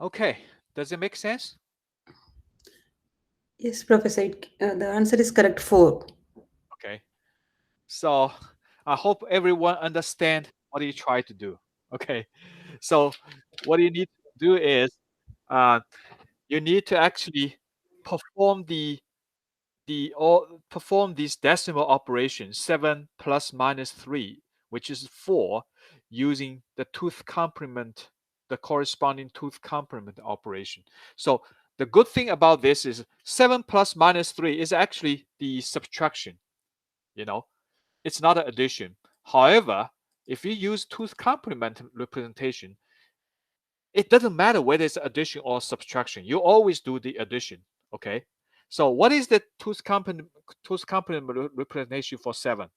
Okay, does it make sense? Yes, Professor. The answer is correct. 4. Okay, so I hope everyone understand what you try to do. Okay, so what you need to do is uh, you need to actually perform perform these decimal operations 7 plus minus 3, which is 4, using the tooth complement, the corresponding tooth complement operation. So the good thing about this is 7 plus minus 3 is actually the subtraction. You know, it's not an addition. However, if you use tooth complement representation, it doesn't matter whether it's addition or subtraction. You always do the addition. Okay. So what is the tooth complement representation for 7?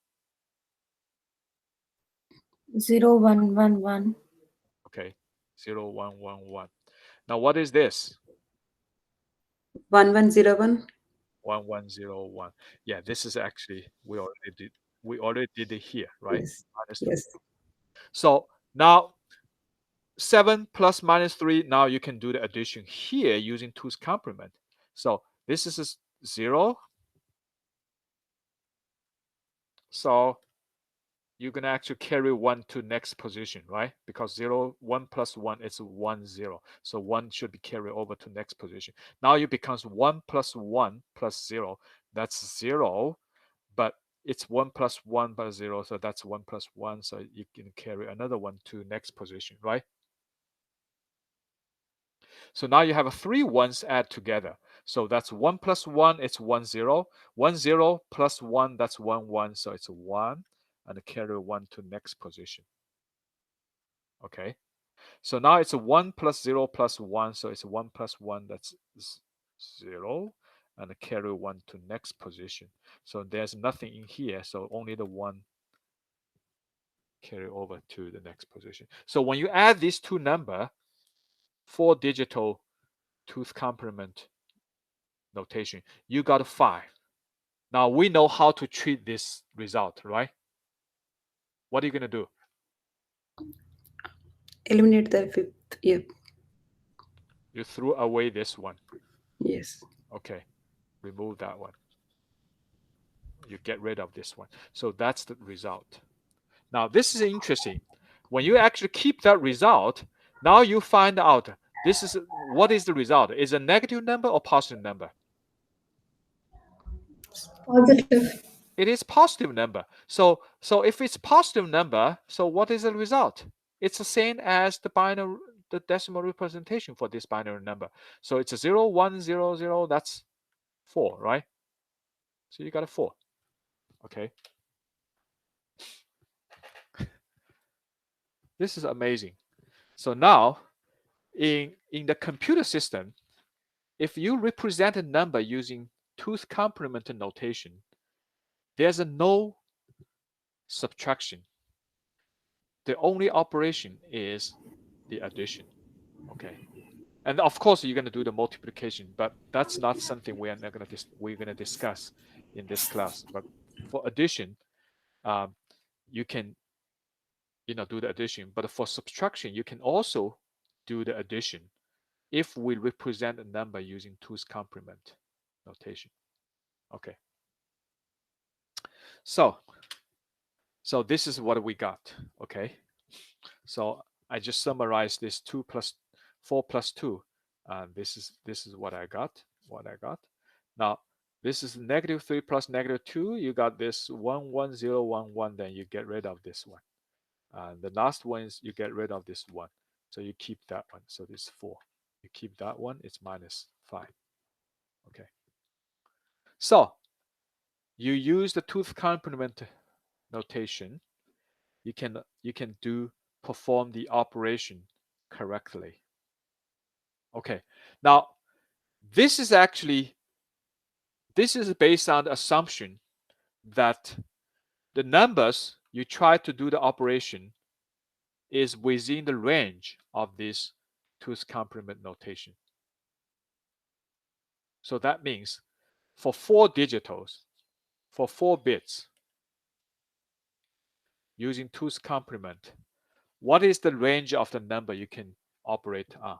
0111. Okay. 0111. Now what is this? 1101. 1101. Yeah, this is actually we already did it here, right? Yes. Minus 3. Yes. So now 7 plus minus 3, now you can do the addition here using two's complement. So this is a 0. So you're going to actually carry 1 to next position, right? Because 1 plus 1 is 1, 0. So 1 should be carried over to next position. Now it becomes 1 plus 1 plus 0. That's 0, but it's 1 plus 1 plus 0. So that's 1 plus 1. So you can carry another 1 to next position, right? So now you have 3 ones add together. So that's 1 plus 1, it's 1, 0. 1, 0 plus 1, that's 1, 1. So it's 1, and carry 1 to next position. Okay. So now it's a 1 plus 0 plus 1. So it's 1 plus 1, that's 0. And carry 1 to next position. So there's nothing in here. So only the 1 carry over to the next position. So when you add these two numbers, 4 digital tooth complement notation, you got 5. Now we know how to treat this result, right? What are you going to do? Eliminate the fifth. Yep. You threw away this one. Yes. Okay, remove that one. You get rid of this one. So that's the result. Now this is interesting. When you actually keep that result, now you find out this is what is the result? Is a negative number or positive number? Positive. It is positive number. So if it's positive number, so what is the result? It's the same as the decimal representation for this binary number. So it's a 0, 1, 0, 0, that's 4, right? So you got a 4. Okay. This is amazing. So now in the computer system, if you represent a number using tooth complement notation, there's a no subtraction. The only operation is the addition. Okay. And of course you're going to do the multiplication, but that's not something we're going to discuss in this class. But for addition, um, you can do the addition, but for subtraction you can also do the addition if we represent a number using two's complement notation. Okay, so this is what we got. Okay, so I just summarized this 2 plus 4 plus 2. This is what I got. Now this is negative 3 plus negative 2. You got this 1 1 0 1 1. Then you get rid of this one. The last one is you get rid of this one. So you keep that one. So this 4. You keep that one. It's minus 5. Okay. So you use the tooth complement notation. You can perform the operation correctly. Okay. Now this is based on the assumption that the numbers you try to do the operation is within the range of this two's complement notation. So that means for 4 digitals, for 4 bits, using two's complement, what is the range of the number you can operate on?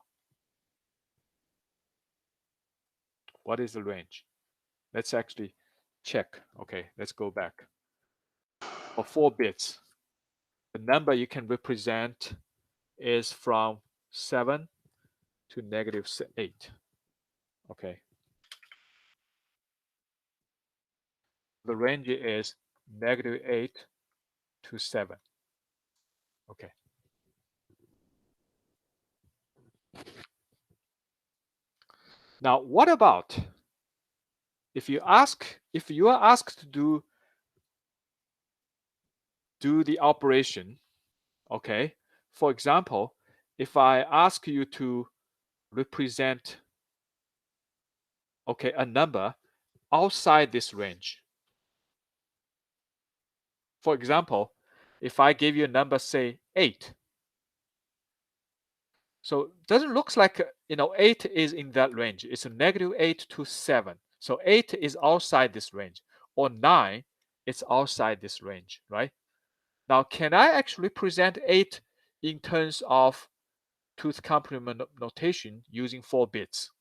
What is the range? Let's actually check. Okay, let's go back. For 4 bits, the number you can represent is from 7 to -8. Okay. The range is -8 to 7. Okay. Now, what about if you are asked to do the operation, okay? For example, if I ask you to represent, okay, a number outside this range. For example, if I give you a number, say 8. So doesn't looks like 8 is in that range. It's a -8 to 7. So 8 is outside this range, or 9 it's outside this range, right? Now, can I actually represent 8 in terms of tooth complement notation using 4 bits?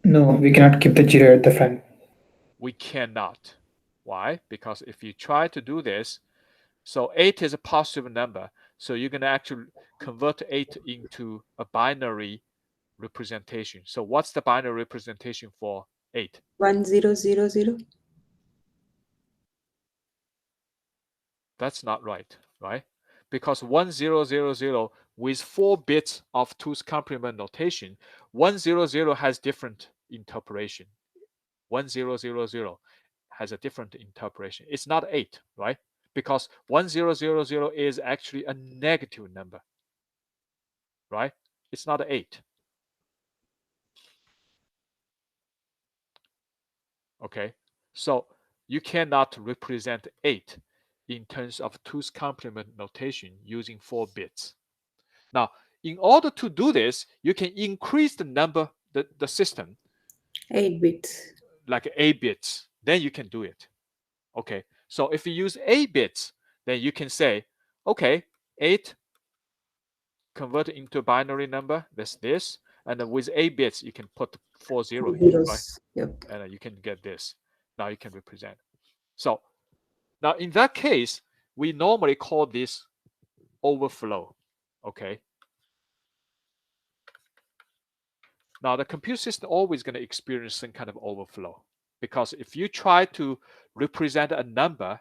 No, we cannot keep the 0 at the front. We cannot. Why? Because if you try to do this, so 8 is a positive number, so you're going to actually convert 8 into a binary representation. So what's the binary representation for 8? 1000. That's not right, right? Because 1000 with 4 bits of two's complement notation, 100 has different interpretation. 1000 has a different interpretation. It's not 8, right? Because 1000 is actually a negative number, right? It's not 8. Okay, so you cannot represent 8 in terms of two's complement notation using 4 bits. Now, in order to do this, you can increase the number, the system, 8 bits. like 8 bits. Then you can do it. Okay, so if you use 8 bits, then you can say, okay, 8 convert into a binary number, that's this. And then with 8 bits, you can put 40 Two here, right? zeros. Yep. And you can get this. Now you can represent. So now in that case, we normally call this overflow. Okay. Now the computer system always going to experience some kind of overflow, because if you try to represent a number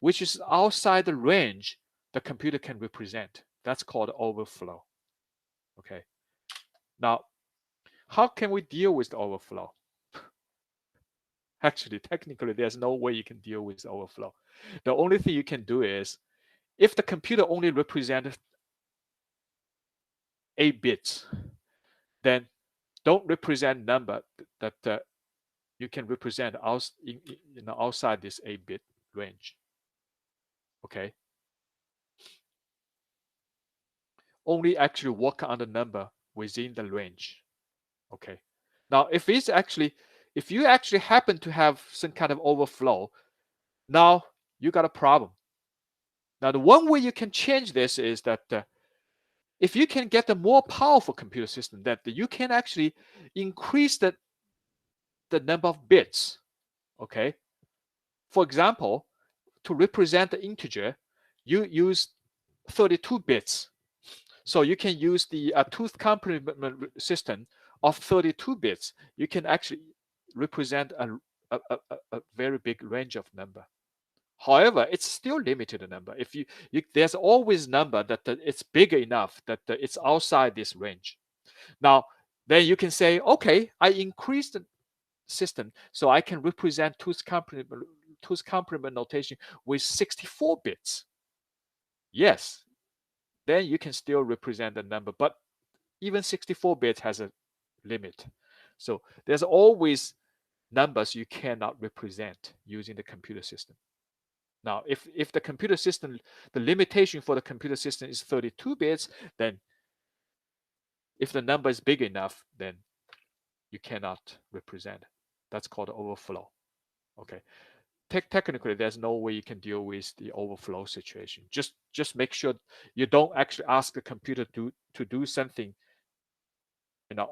which is outside the range the computer can represent, that's called overflow. Okay. Now, how can we deal with the overflow? Actually, technically, there's no way you can deal with overflow. The only thing you can do is, if the computer only represents 8 bits, then don't represent number that you can represent outside this 8-bit range. Okay. Only actually work on the number within the range. Okay. Now, if you actually happen to have some kind of overflow, now you got a problem. Now, the one way you can change this is that if you can get a more powerful computer system, that you can actually increase the number of bits. Okay. For example, to represent the integer, you use 32 bits. So you can use the tooth complement system of 32 bits. You can actually represent a very big range of number. However, it's still limited number. If there's always number that it's big enough that it's outside this range. Now, then you can say, okay, I increased the system so I can represent tooth complement notation with 64 bits. Yes, then you can still represent the number, but even 64 bits has a limit. So there's always numbers you cannot represent using the computer system. Now, if the computer system, the limitation for the computer system is 32 bits, then if the number is big enough, then you cannot represent. That's called overflow. Okay. technically, there's no way you can deal with the overflow situation. Just make sure you don't actually ask the computer to do something,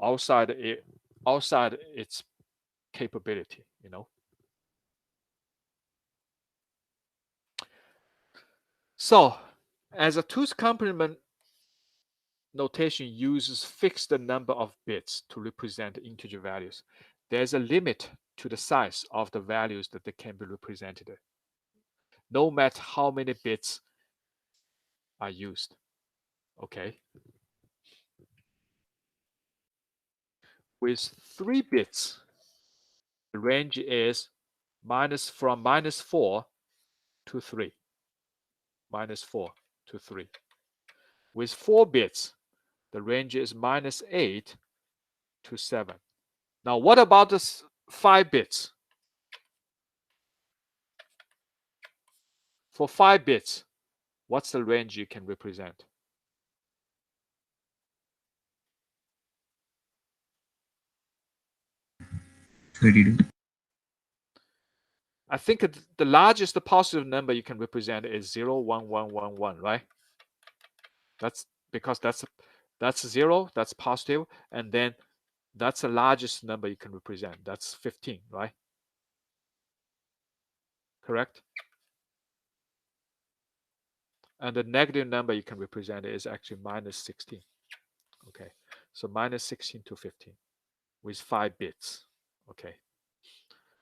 outside its capability. So, as a two's complement notation uses fixed number of bits to represent integer values, there's a limit to the size of the values that they can be represented, no matter how many bits are used. Okay. With 3 bits, the range is from -4 to 3. -4 to 3. With 4 bits, the range is -8 to 7. Now, what about the 5 bits? For 5 bits, what's the range you can represent? 32. I think the largest positive number you can represent is 0, 1, 1, 1, 1, right? That's because that's 0, that's positive, and then that's the largest number you can represent. That's 15, right? Correct? And the negative number you can represent is actually -16. Okay, so -16 to 15 with 5 bits. Okay.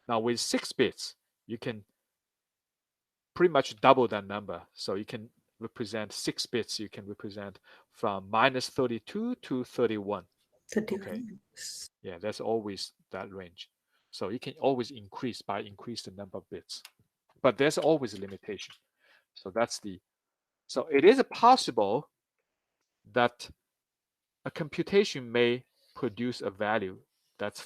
Now with 6 bits, you can pretty much double that number. So you can represent 6 bits. You can represent from -32 to 31. 31. Okay. Yeah, that's always that range. So you can always increase the number of bits, but there's always a limitation. So so it is possible that a computation may produce a value that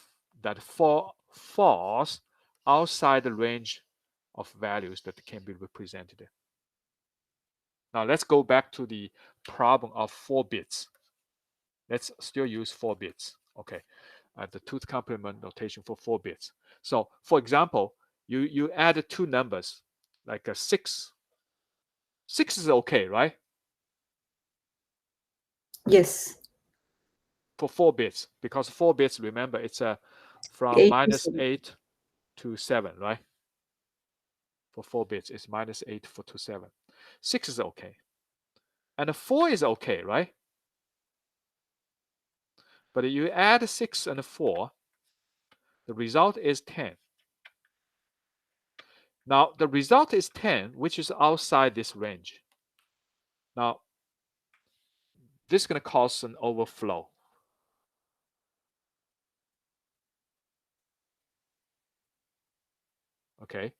falls outside the range of values that can be represented. Now let's go back to the problem of 4 bits. Let's still use 4 bits. Okay, the tooth complement notation for 4 bits. So for example, you add 2 numbers, like a 6. 6 is okay, right? Yes. For 4 bits, because 4 bits, remember, it's from 8 to 7. -8 to 7, right? For 4 bits, it's -8 to 7. 6 is okay. And a 4 is okay, right? But you add 6 and 4, the result is 10. Now, the result is 10, which is outside this range. Now, this is going to cause an overflow. Okay.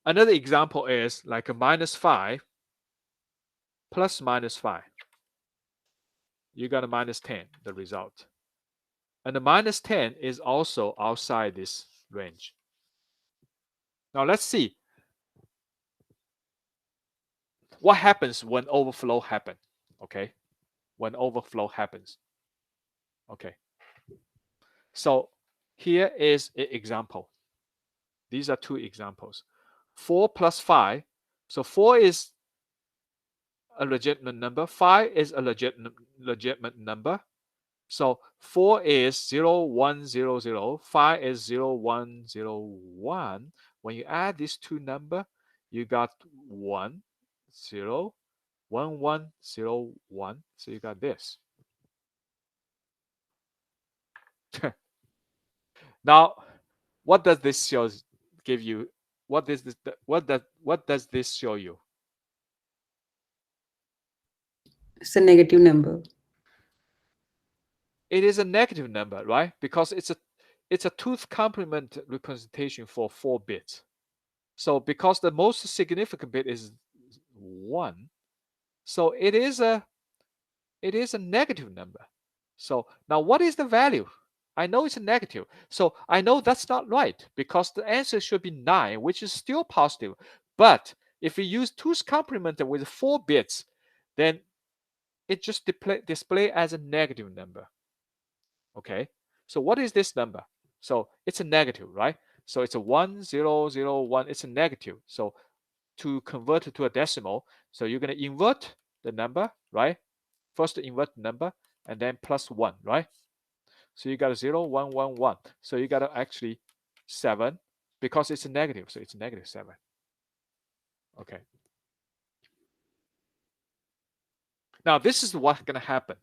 Another example is like a -5 plus -5. You got a -10, the result. And the -10 is also outside this range. Now let's see what happens when overflow happens. Okay. When overflow happens. Okay. So here is an example. These are 2 examples. 4 plus 5. So 4 is a legitimate number. 5 is a legitimate number. So 4 is 0, 1, 0, 0. 5 is 0, 1, 0, 1. When you add these 2 numbers, you got 1, 0, 1, 1, 0, 1. So you got this. Now, what does this give you? What does this show you? It's a negative number. It is a negative number, right? Because it's a tooth complement representation for 4 bits. So because the most significant bit is 1, so it is a negative number. So now what is the value? I know it's a negative. So I know that's not right because the answer should be 9, which is still positive. But if we use two's complement with 4 bits, then it just display as a negative number. Okay. So what is this number? So it's a negative, right? So it's a 1, 0, 0, 1. It's a negative. So to convert it to a decimal, so you're going to invert the number, right? First invert the number and then plus 1, right? So you got a 0, 1, 1, 1. So you got actually 7 because it's a negative. So it's negative 7. Okay. Now this is what's going to happen.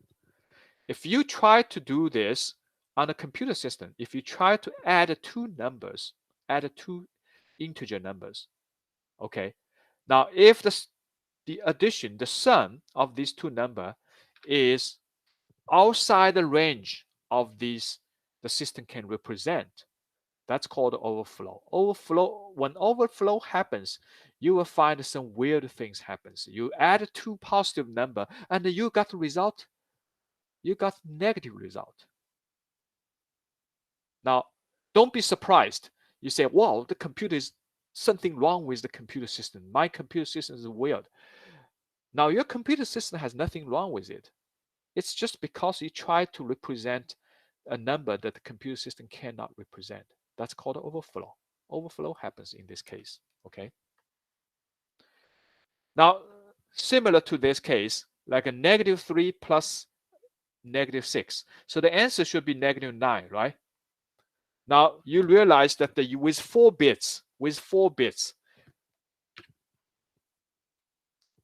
If you try to do this on a computer system, if you try to add two numbers, add two integer numbers, okay. Now if the addition, the sum of these two numbers is outside the range of these the system can represent, that's called overflow. When overflow happens, you will find some weird things happens. You add two positive number and you got the result, you got negative result. Now, don't be surprised. You say, wow, the computer is something wrong with the computer system. My computer system is weird. Now, your computer system has nothing wrong with it. It's just because you try to represent a number that the computer system cannot represent. That's called overflow. Overflow happens in this case, okay? Now, similar to this case, like a -3 plus -6. So the answer should be -9, right? Now you realize that with 4 bits,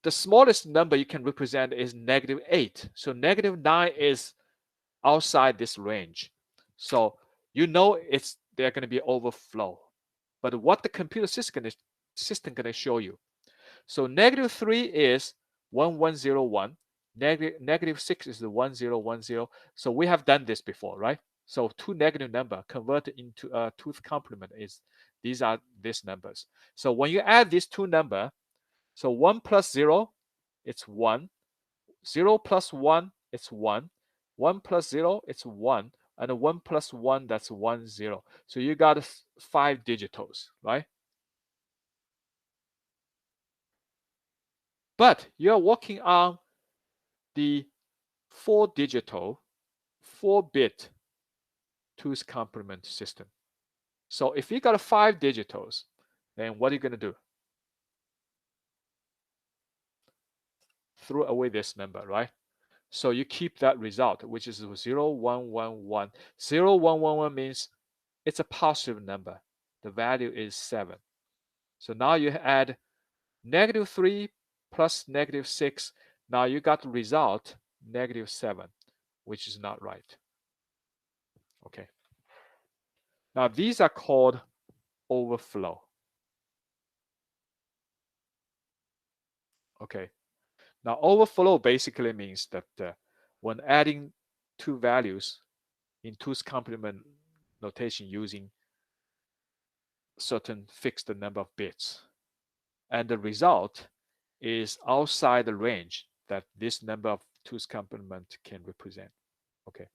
the smallest number you can represent is -8. So -9 is outside this range. So you know they're going to be overflow. But what the computer system going to show you? So -3 is 1101. -6 is the 1010. So we have done this before, right? So two negative number converted into a tooth complement these are these numbers. So when you add these two number, so 1 plus 0, it's 1. 0 plus 1, it's 1. 1 plus 0, it's 1. And 1 plus 1, that's 1, 0. So you got 5 digitals, right? But you're working on the 4-bit two's complement system. So if you got 5 digitals, then what are you going to do? Throw away this number, right? So you keep that result, which is 0, 1, 1, 1. 0, 1, 1, 1 means it's a positive number. The value is 7. So now you add -3 plus -6. Now you got the result -7, which is not right. Okay. Now these are called overflow. Okay. Now overflow basically means that when adding two values in two's complement notation using certain fixed number of bits, and the result is outside the range that this number of two's complement can represent. Okay.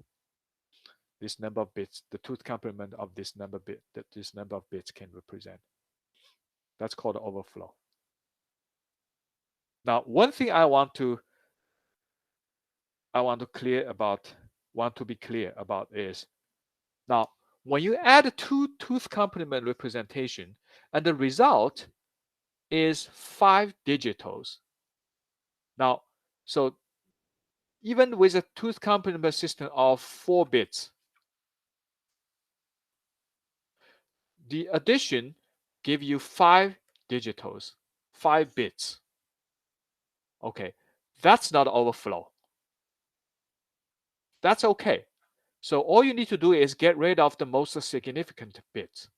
This number of bits, the tooth complement of this number of bits can represent. That's called overflow. Now, one thing I want to be clear about is, now when you add two tooth complement representation and the result is 5 digitals. Now, so even with a tooth complement system of 4 bits, the addition give you 5 digitals, 5 bits. Okay, that's not overflow. That's okay. So all you need to do is get rid of the most significant bits.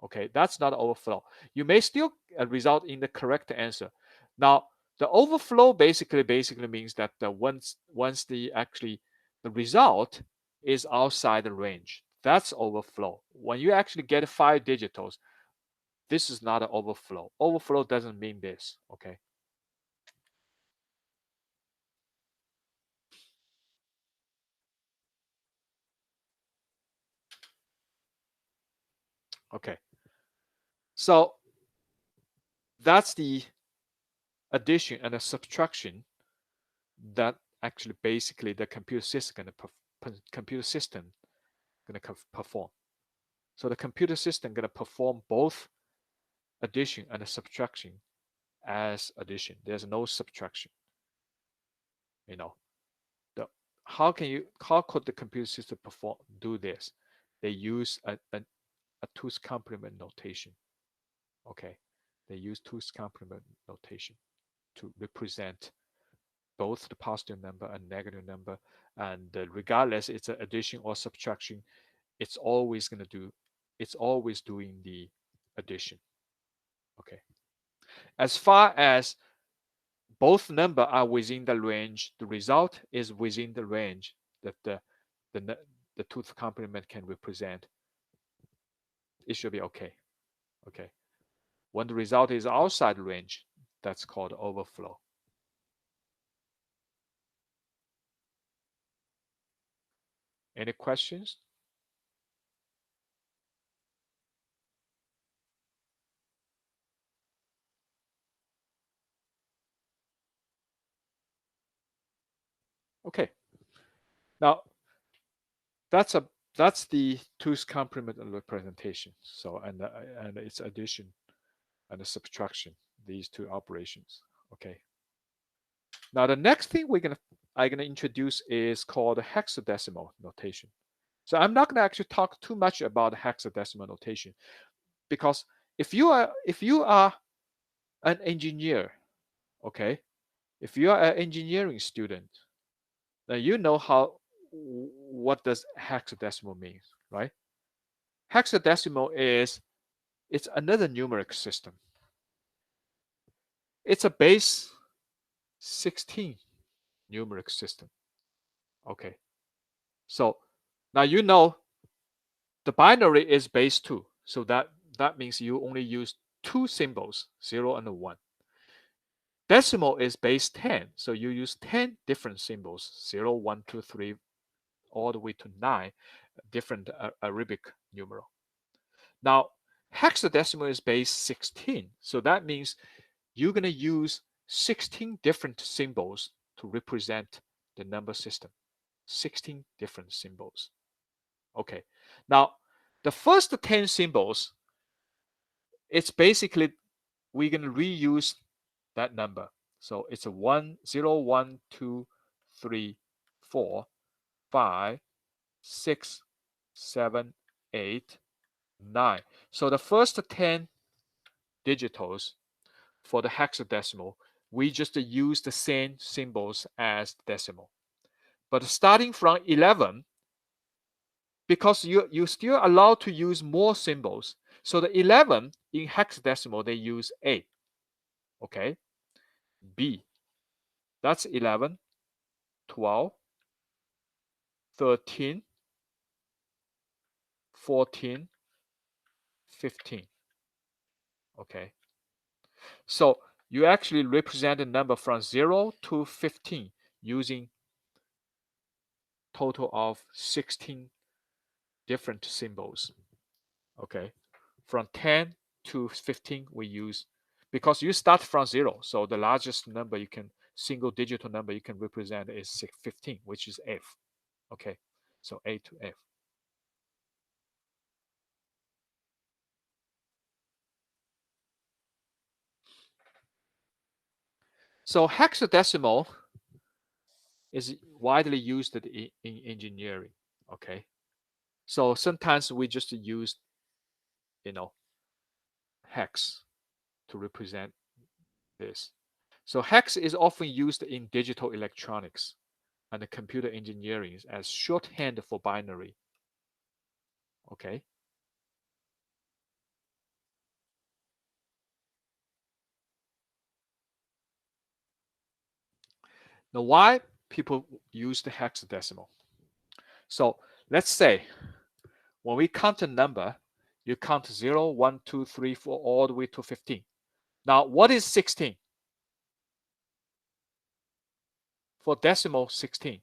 Okay, that's not overflow. You may still result in the correct answer. Now, the overflow basically means that once the result is outside the range, that's overflow. When you actually get 5 digitals, this is not an overflow. Overflow doesn't mean this. Okay. Okay. So that's the addition and the subtraction that actually basically the computer system going to perform. So the computer system going to perform both addition and subtraction as addition. There's no subtraction. You know, the how could the computer system do this? They use a two's complement notation. Okay, they use two's complement notation to represent both the positive number and negative number, and regardless it's an addition or subtraction, it's always doing the addition. Okay, as far as both number are within the range, the result is within the range that the tooth complement can represent, it should be okay. Okay, when the result is outside range, that's called overflow. Any questions? Okay, now that's the two's complement representation. So and its addition and the subtraction, these two operations. Okay. Now the next thing I'm gonna introduce is called hexadecimal notation. So I'm not gonna actually talk too much about hexadecimal notation, because if you are an engineer, okay, if you are an engineering student, then you know what does hexadecimal mean, right? Hexadecimal it's another numeric system. It's a base 16 numeric system. Okay. So now you know the binary is base 2. So that means you only use two symbols, 0 and 1. Decimal is base 10. So you use 10 different symbols, 0, 1, 2, 3, all the way to 9 different Arabic numeral. Now, hexadecimal is base 16. So that means you're going to use 16 different symbols to represent the number system. 16 different symbols. Okay. Now, the first 10 symbols, it's basically we're going to reuse that number. So it's a 1, 0, 1, 2, 3, 4, 5, 6, 7, 8, 9. So the first 10 digitals for the hexadecimal, we just use the same symbols as decimal. But starting from 11, because you're still allowed to use more symbols. So the 11 in hexadecimal, they use A. Okay. B. That's 11, 12, 13, 14, 15. Okay. So you actually represent the number from 0 to 15 using total of 16 different symbols. Okay. From 10 to 15, we use, because you start from 0. So the largest number you can, single digital number you can represent is 15, which is F. Okay. So A to F. So hexadecimal is widely used in engineering. Okay. So sometimes we just use, hex to represent this. So hex is often used in digital electronics and computer engineering as shorthand for binary. Okay. Now, why people use the hexadecimal? So let's say when we count a number, you count 0, 1, 2, 3, 4, all the way to 15. Now, what is 16? For decimal 16.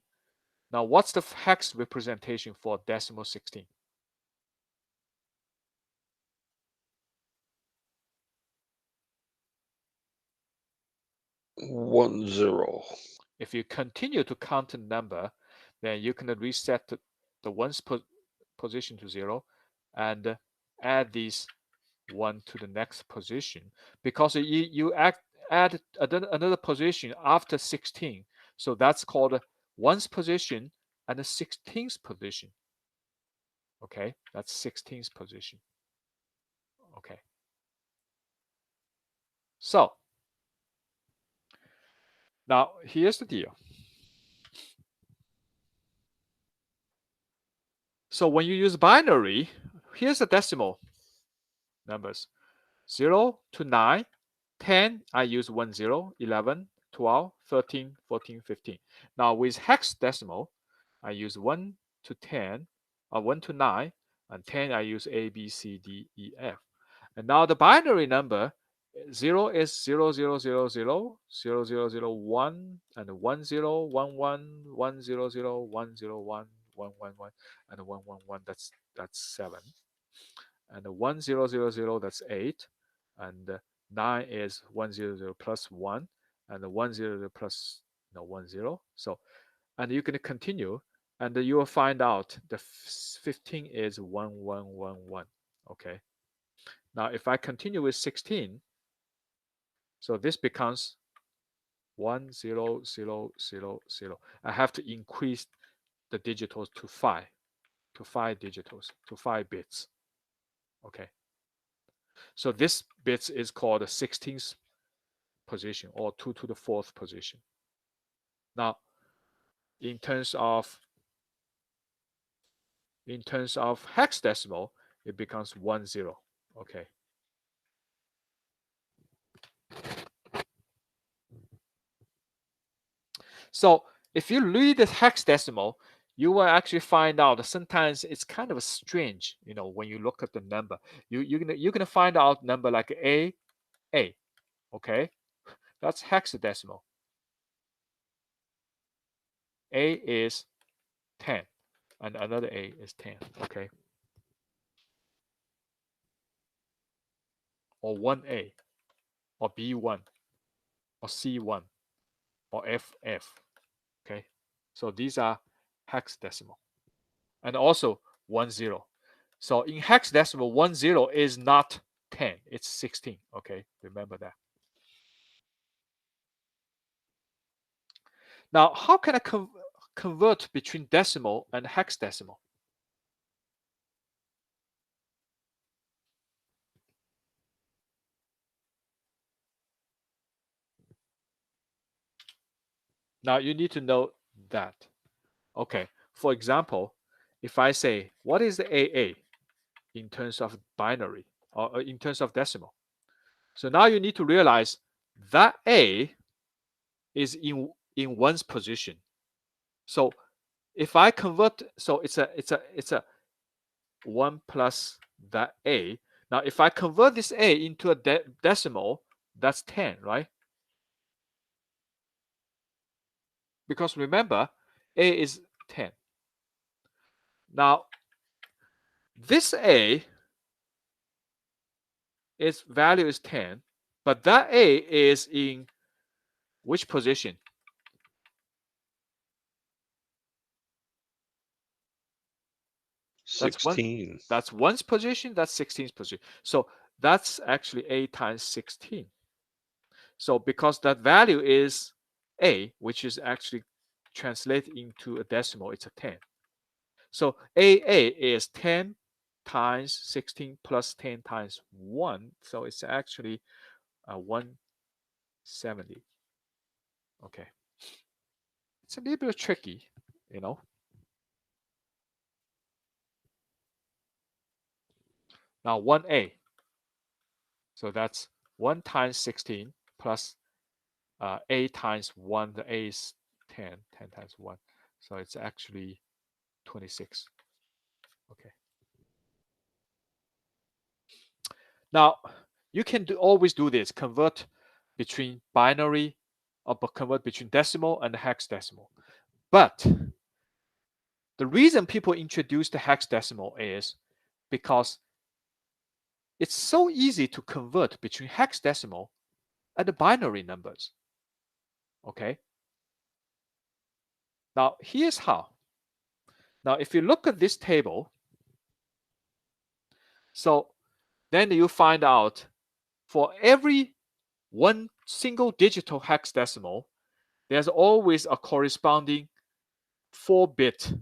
Now, what's the hex representation for decimal 16? 1, 0. If you continue to count a number, then you can reset the ones position to 0, and add these 1 to the next position, because you add another position after 16. So that's called ones position and the 16th position. Okay, that's 16th position. Okay. So now here's the deal. So when you use binary, here's the decimal numbers. 0 to 9, 10, I use 1 0, 11, 12, 13, 14, 15. Now with hexadecimal, I use 1 to 10, 1 to 9, and 10 I use A, B, C, D, E, F. And now the binary number 0 is 0, 0, 0, 0, 0, 0, 0, 1, and 1, 0, 1, 1, 1, 0, 0, 1, 0, 1, 1, 1, 1, and 1, 1, 1, that's 7. And 1, 0, 0, 0, that's 8. And 9 is 1, 0, 0 plus 1, and 1, 0, 0 plus 1, 0. So, and you can continue, and you will find out the 15 is 1, 1, 1, 1. Okay. Now, if I continue with 16, so this becomes 1, 0, 0, 0, 0. I have to increase the digitals to 5 digitals, to 5 bits. Okay. So this bits is called the 16th position, or 2 to the 4th position. Now, in terms of hexadecimal, it becomes 1 0. Okay. So if you read the hexadecimal, you will actually find out that sometimes it's kind of strange, when you look at the number. You're gonna find out number like A. Okay, that's hexadecimal. A is 10, and another A is 10. Okay, or 1A, or B1, or C1, or FF. Okay, so these are hexadecimal, and also 1 0. So in hexadecimal, 1 0 is not 10, it's 16. Okay, remember that. Now, how can I convert between decimal and hexadecimal? Now, you need to know that. Okay, for example, if I say, what is the AA in terms of binary, or in terms of decimal? So now you need to realize that A is in one's position. So if I convert, so it's a 1 plus that A. Now, if I convert this A into a decimal, that's 10, right? Because remember, A is 10. Now, this A, its value is 10, but that A is in which position? That's 16. That's one's position, that's 16th position. So that's actually A times 16. So because that value is A, which is actually translated into a decimal, it's a 10. So AA is 10 times 16 plus 10 times 1. So it's actually 170. Okay. It's a little bit tricky, you know. Now 1A. So that's 1 times 16 plus A times 1. The A is 10. 10 times 1. So it's actually 26. Okay. Now, you can always do this, convert between binary, or convert between decimal and hexadecimal. But the reason people introduce the hexadecimal is because it's so easy to convert between hexadecimal and the binary numbers. Okay. Now, here's how. Now, if you look at this table, So then you find out for every one single digital hexadecimal, there's always a corresponding 4-bit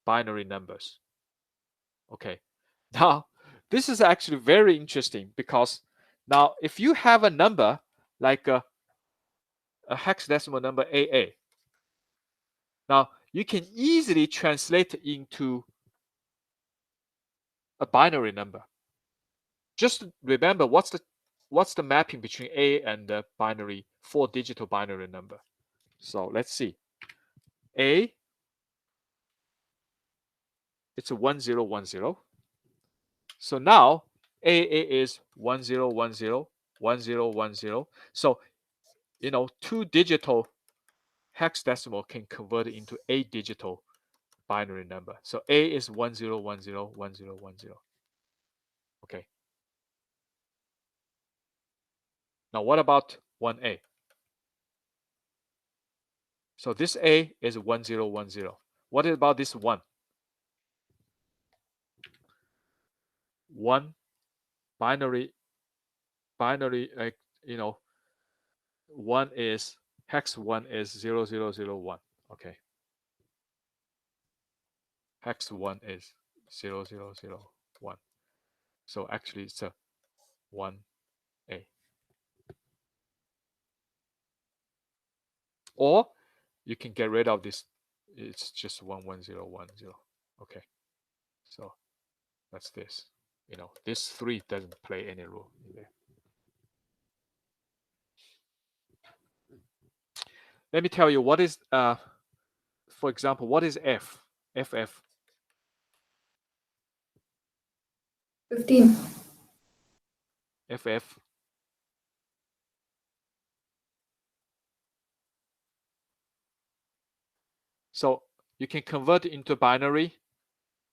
binary numbers. Okay, now this is actually very interesting because now if you have a number like a hexadecimal number AA, now you can easily translate into a binary number. Just remember what's the mapping between A and the binary 4-digital binary number. So let's see. A, it's a 1010. So now AA is 1010, 1010. So 2-digital hexadecimal can convert it into 8-digital binary number. So A is 1010, 1010. Okay. Now what about 1A? So this A is 1010. What about this 1? 1 binary, like 1 is hex 1 is 0001. Okay. Hex 1 is 0001. So actually it's a 1A. Or you can get rid of this. It's just 11010. Okay. So that's this. This 3 doesn't play any role in there. Let me tell you what is for example, what is F? FF. 15. FF. So you can convert it into binary.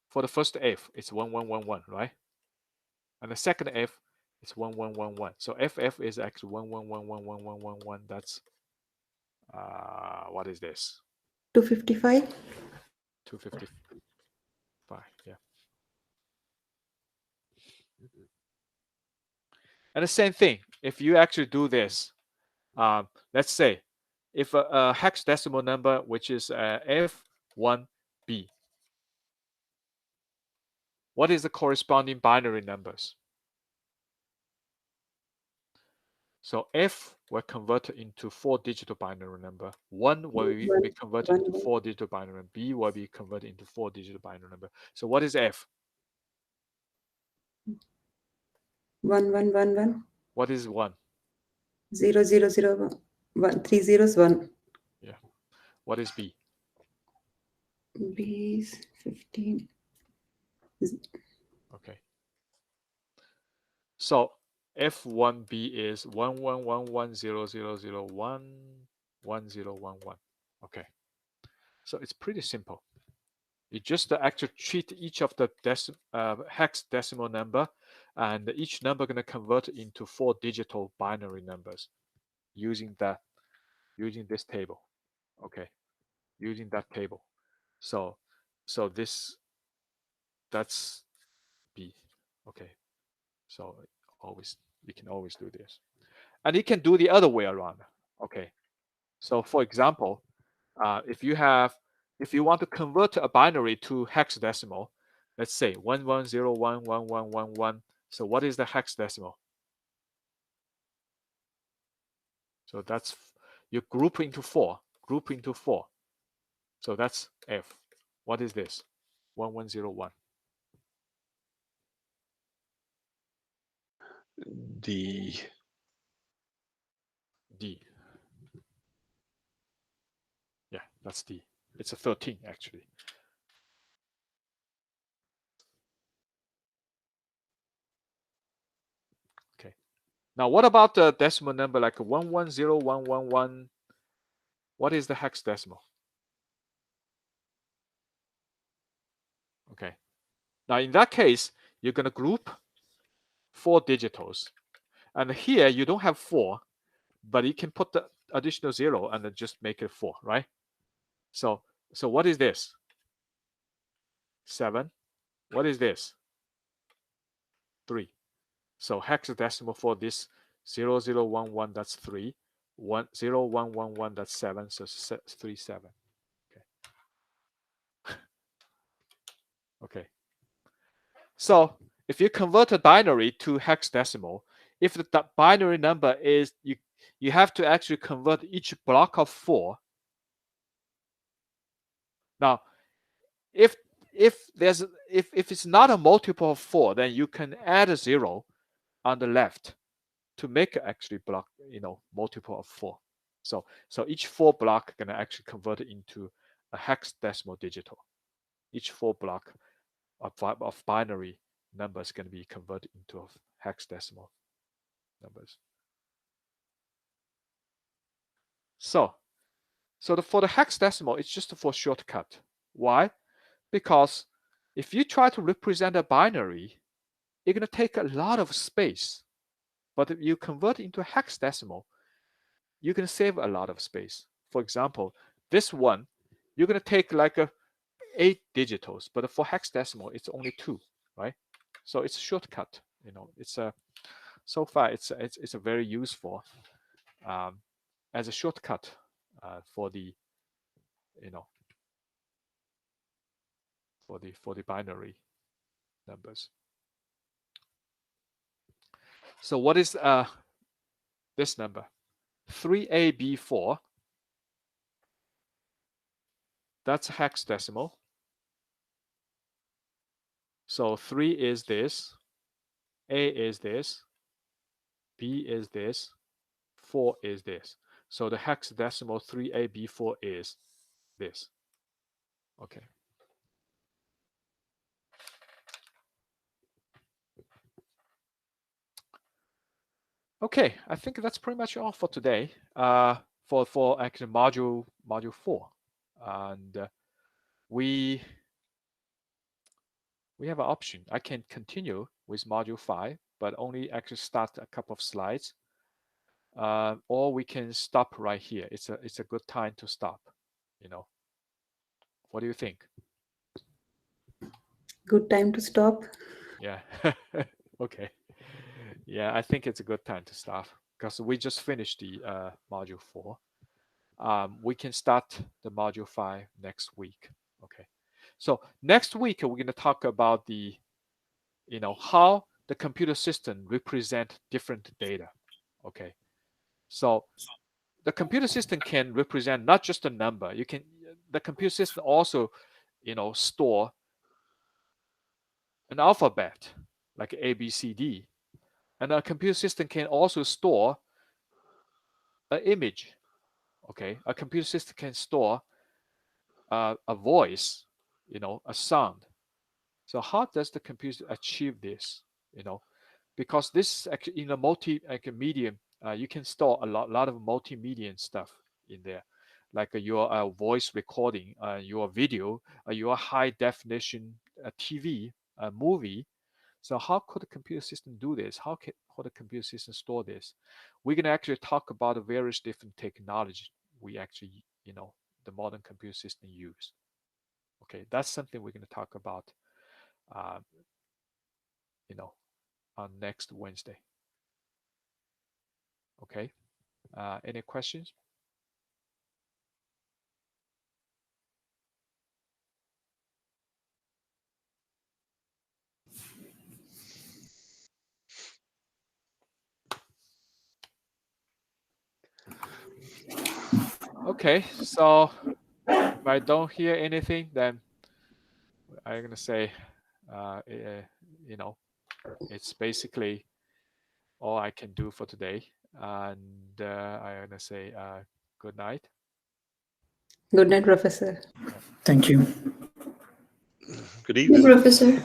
For the first F, it's 1111, right? And the second F is 1111. So FF is actually 11111111. That's what is this? 255. 255. Yeah. And the same thing, if you actually do this, let's say if a hexadecimal number, which is F1B, what is the corresponding binary numbers? So F will convert into 4-digital binary number. 1 will be converted into 4-digital binary number. B will be converted into 4-digital binary number. So what is F? 1111. What is 1? 0001. 3 zeros 1. Yeah. What is B? B is 15. Okay. So F1B is 111100011011. Okay. So it's pretty simple. You just actually treat each of the hexadecimal number, and each number going to convert into 4-digital binary numbers using this table. Okay, using that table. So that's B. Okay. So you can always do this, and you can do the other way around. Okay. So for example, if you want to convert a binary to hexadecimal, let's say 11011111. So what is the hexadecimal? So that's you group into 4. Group into 4. So that's F. What is this? 1101. D. D. Yeah, that's D. It's a 13 actually. Okay. Now what about the decimal number like 110111? What is the hexadecimal? Okay. Now in that case, you're going to group 4 digitals. And here you don't have 4, but you can put the additional 0 and then just make it 4, right? So what is this? 7. What is this? 3. So hexadecimal for this 0011, that's 3. 0111, that's 7. So 37. Okay. So if you convert a binary to hexadecimal, if the binary number is you have to actually convert each block of 4. Now, if it's not a multiple of 4, then you can add a 0 on the left to make actually block, multiple of 4. So each 4 block gonna actually convert it into a hexadecimal digital. Each 4 block of binary numbers going to be converted into hexadecimal numbers. So for the hexadecimal, it's just for shortcut. Why? Because if you try to represent a binary, you're going to take a lot of space. But if you convert it into a hexadecimal, you can save a lot of space. For example, this one, you're going to take like 8 digitals, but for hexadecimal, it's only 2, right? So it's a shortcut. It's a so far it's a very useful as a shortcut for the for the binary numbers. So what is this number? 3AB4. That's hexadecimal. So 3 is this, A is this, B is this, 4 is this. So the hexadecimal 3AB4 is this. Okay. Okay, I think that's pretty much all for today. For actually module 4, and we have an option. I can continue with module 5, but only actually start a couple of slides, or we can stop right here. It's a good time to stop. What do you think? Good time to stop. Yeah. Okay. Yeah, I think it's a good time to stop because we just finished the module 4. We can start the module 5 next week. Okay. So next week we're going to talk about the, how the computer system represent different data. Okay. So the computer system can represent not just a number. The computer system also, store an alphabet like A, B, C, D. And a computer system can also store an image. Okay. A computer system can store a voice, a sound. So how does the computer achieve this? Because this actually in a medium, you can store a lot of multimedia stuff in there, like your voice recording, your video, your high definition TV, movie. So how could the computer system do this? How could the computer system store this? We're gonna actually talk about the various different technologies we actually, the modern computer system use. Okay, that's something we're gonna talk about, uh, on next Wednesday. Okay, any questions? Okay, so if I don't hear anything, then I'm gonna say, it's basically all I can do for today, and I'm gonna say good night. Good night, Professor. Thank you. Good Yes, evening. Professor.